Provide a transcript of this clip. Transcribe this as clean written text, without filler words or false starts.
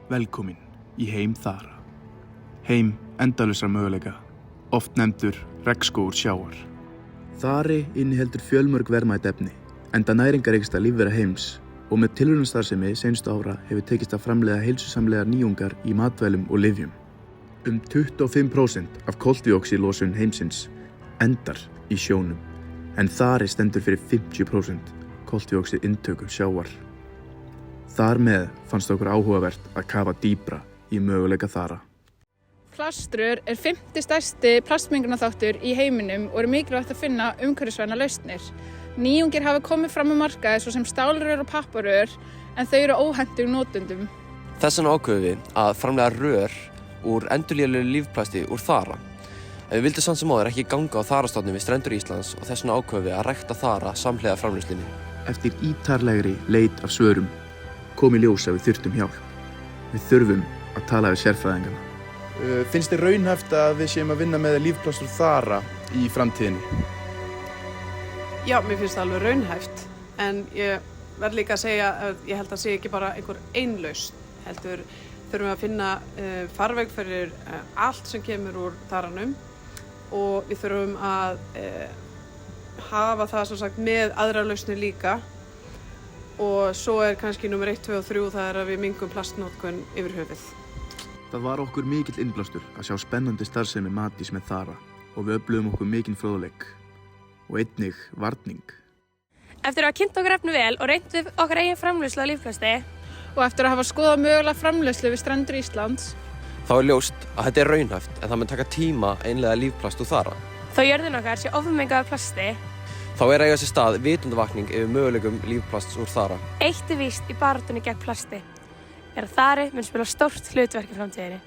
Velkomin í heim Þara. Heim endalausra möguleika, oft nefndur regnskógur sjávar. Þari inniheldur fjölmörg verðmæt efni, enda næringarríkasta lífvera heims og með tilraunastarfsemi seinustu ára hefur tekist að framleiða heilsusamlegar nýjungar í matvælum og lyfjum. 25% af koltvíoxíðlosun heimsins endar í sjónum, en Þari stendur fyrir 50% koltvíoxíðinntöku sjávar. Þar með fannst okkur áhugavert að kafa dýpra í möguleika Þara. Plaströr 50. stærsti plastmengunarþáttur í heiminum og mikilvægt að finna umhverfisvænar lausnir. Nýjungir hafa komið fram á markaði svo sem stálrör og papparör, en þau eru óhentug notendum. Þess vegna ákveðum við að framleiða rör úr endurnýjanlegu lífplasti úr Þara. En við vildum samt sem áður ekki ganga á Þarastofnum við strendur Íslands og þess vegna ákveðum við að rækta Þara samhliða framleiðslunni. Eftir ítarlegri leit af svörum kom í ljós að við þurftum hjálp. Við þurfum að tala við sérfræðingana. Finnst þér raunhæft að við séum að vinna með lífplast úr Þara í framtíðinni? Já, mér finnst það alveg raunhæft, en ég verð líka að segja að ég held að sé ekki bara einhver ein lausn, heldur þurfum við að finna farveg fyrir allt sem kemur úr Þaranum og við þurfum að hafa það sem sagt með aðra lausnir líka. Og svo kannski númer 1, 2 og 3 það að við minnkun plastnotkun yfir höfuð. Það var okkur mikill innblástur að sjá spennandi starfsemi Matís með Þara og við öflugum okkur mikinn fróðleik og einnig varning. Eftir að kynnt okkur efni vel og reynt við okkar eigin framleiðslu á lífplasti Og eftir að hafa skoðað mögulega framleiðslu við strendur Íslands, Þá ljóst að þetta raunhæft en það mun taka tíma að innleiða lífplast úr Þara. þó jörðin okkar sé ofurmengað af plasti. Þá að eiga sér stað vitundavakning yfir möguleikum lífplasts úr Þara. Eitt víst í baráttunni gegn plasti að Þari mun spila stórt hlutverk í framtíðinni.